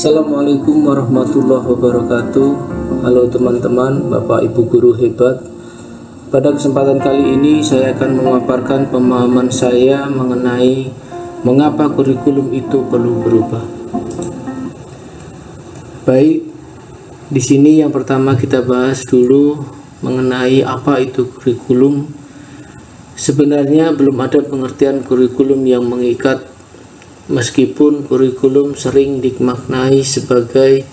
Assalamualaikum warahmatullahi wabarakatuh. Halo teman-teman, Bapak Ibu guru hebat. Pada kesempatan kali ini saya akan memaparkan pemahaman saya mengenai mengapa kurikulum itu perlu berubah. Baik, di sini yang pertama kita bahas dulu mengenai apa itu kurikulum. Sebenarnya belum ada pengertian kurikulum yang mengikat, meskipun kurikulum sering dimaknai sebagai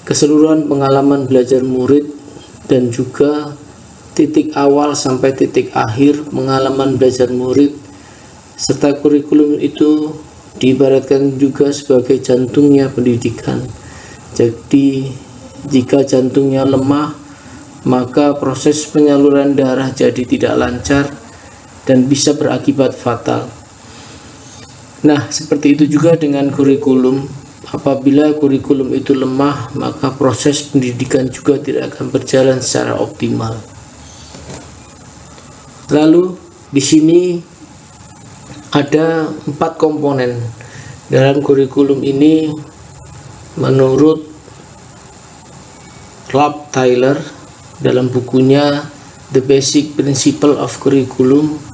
keseluruhan pengalaman belajar murid dan juga titik awal sampai titik akhir pengalaman belajar murid, serta kurikulum itu diibaratkan juga sebagai jantungnya pendidikan. Jadi jika jantungnya lemah, maka proses penyaluran darah jadi tidak lancar dan bisa berakibat fatal. Nah, seperti itu juga dengan kurikulum. Apabila kurikulum itu lemah, maka proses pendidikan juga tidak akan berjalan secara optimal. Lalu, di sini ada 4 komponen dalam kurikulum ini menurut Ralph Tyler dalam bukunya The Basic Principle of Curriculum.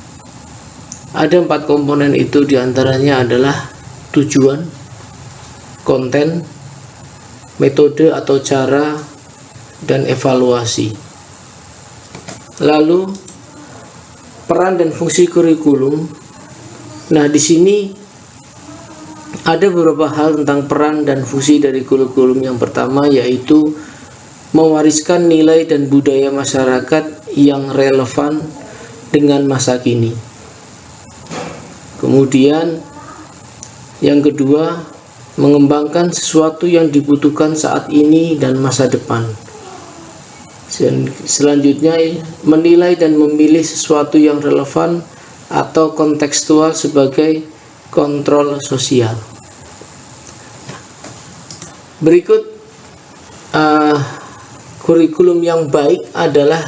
Ada 4 komponen itu, diantaranya adalah tujuan, konten, metode atau cara, dan evaluasi. Lalu peran dan fungsi kurikulum. Nah, di sini ada beberapa hal tentang peran dan fungsi dari kurikulum. Yang pertama yaitu mewariskan nilai dan budaya masyarakat yang relevan dengan masa kini. Kemudian yang kedua, mengembangkan sesuatu yang dibutuhkan saat ini dan masa depan. Selanjutnya, menilai dan memilih sesuatu yang relevan atau kontekstual sebagai kontrol sosial. Berikut kurikulum yang baik adalah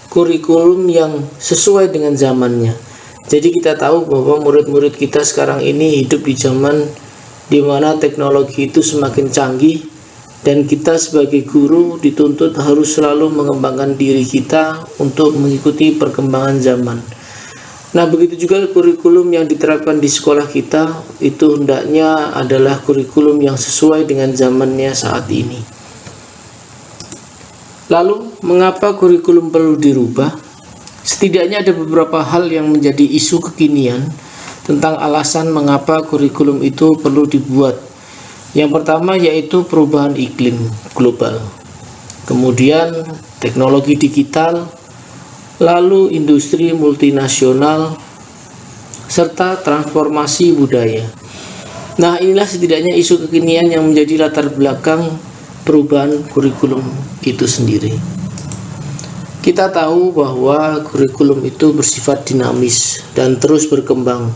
kurikulum yang sesuai dengan zamannya. Jadi kita tahu bahwa murid-murid kita sekarang ini hidup di zaman di mana teknologi itu semakin canggih, dan kita sebagai guru dituntut harus selalu mengembangkan diri kita untuk mengikuti perkembangan zaman. Nah, begitu juga kurikulum yang diterapkan di sekolah kita itu hendaknya adalah kurikulum yang sesuai dengan zamannya saat ini. Lalu, mengapa kurikulum perlu dirubah? Setidaknya ada beberapa hal yang menjadi isu kekinian tentang alasan mengapa kurikulum itu perlu dibuat. Yang pertama yaitu perubahan iklim global, kemudian teknologi digital, lalu industri multinasional, serta transformasi budaya. Nah, inilah setidaknya isu kekinian yang menjadi latar belakang perubahan kurikulum itu sendiri. Kita tahu bahwa kurikulum itu bersifat dinamis dan terus berkembang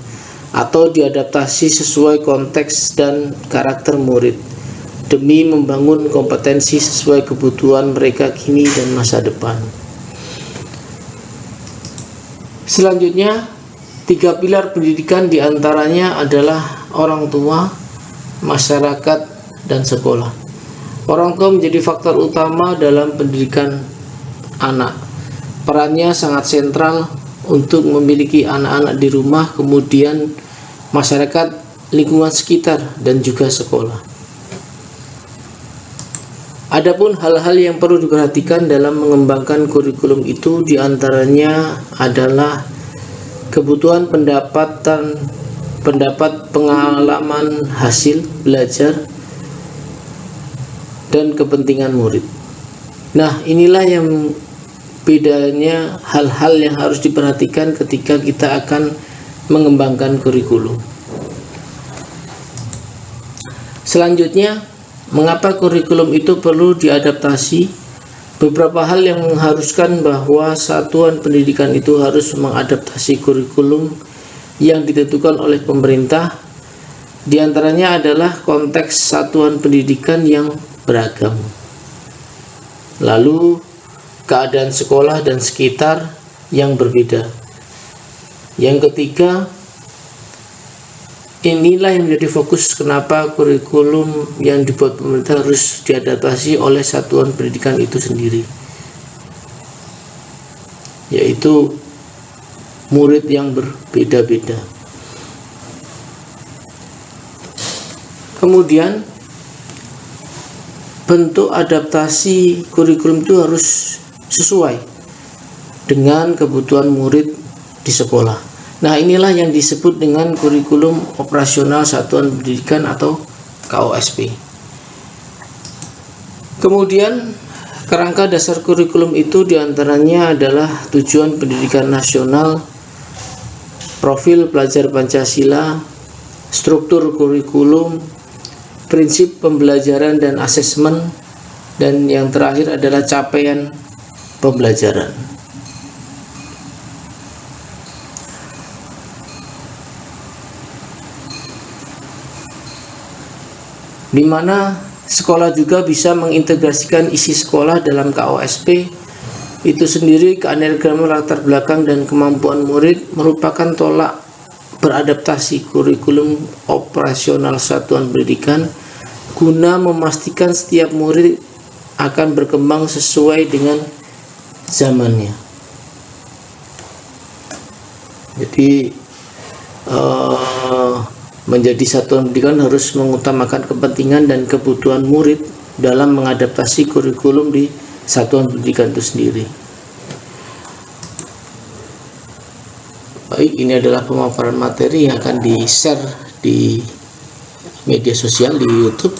atau diadaptasi sesuai konteks dan karakter murid demi membangun kompetensi sesuai kebutuhan mereka kini dan masa depan. Selanjutnya, 3 pilar pendidikan diantaranya adalah orang tua, masyarakat, dan sekolah. Orang tua menjadi faktor utama dalam pendidikan anak. Perannya sangat sentral untuk memiliki anak-anak di rumah, kemudian masyarakat, lingkungan sekitar, dan juga sekolah. Adapun hal-hal yang perlu diperhatikan dalam mengembangkan kurikulum itu diantaranya adalah kebutuhan pendapat pengalaman hasil belajar dan kepentingan murid. Nah, inilah yang bedanya, hal-hal yang harus diperhatikan ketika kita akan mengembangkan kurikulum. Selanjutnya, mengapa kurikulum itu perlu diadaptasi? Beberapa hal yang mengharuskan bahwa satuan pendidikan itu harus mengadaptasi kurikulum yang ditentukan oleh pemerintah. Di antaranya adalah konteks satuan pendidikan yang beragam. Lalu, keadaan sekolah dan sekitar yang berbeda. Yang ketiga, inilah yang menjadi fokus kenapa kurikulum yang dibuat pemerintah harus diadaptasi oleh satuan pendidikan itu sendiri, yaitu murid yang berbeda-beda. Kemudian bentuk adaptasi kurikulum itu harus sesuai dengan kebutuhan murid di sekolah. Nah, inilah yang disebut dengan kurikulum operasional satuan pendidikan atau KOSP. Kemudian kerangka dasar kurikulum itu diantaranya adalah tujuan pendidikan nasional, profil pelajar Pancasila, struktur kurikulum, prinsip pembelajaran dan asesmen, dan yang terakhir adalah capaian pembelajaran. Di mana sekolah juga bisa mengintegrasikan isi sekolah dalam KOSP itu sendiri. Keanekaragaman latar belakang dan kemampuan murid merupakan tolak beradaptasi kurikulum operasional satuan pendidikan guna memastikan setiap murid akan berkembang sesuai dengan zamannya. Jadi menjadi satuan pendidikan harus mengutamakan kepentingan dan kebutuhan murid dalam mengadaptasi kurikulum di satuan pendidikan itu sendiri. Baik, ini adalah pemaparan materi yang akan di-share di media sosial di YouTube.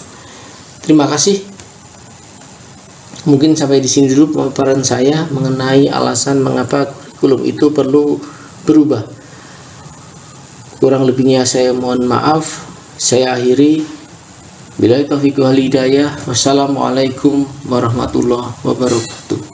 Terima kasih. Mungkin sampai di sini dulu pemaparan saya mengenai alasan mengapa kurikulum itu perlu berubah. Kurang lebihnya saya mohon maaf. Saya akhiri. Billahi taufiq wal hidayah. Wassalamualaikum warahmatullahi wabarakatuh.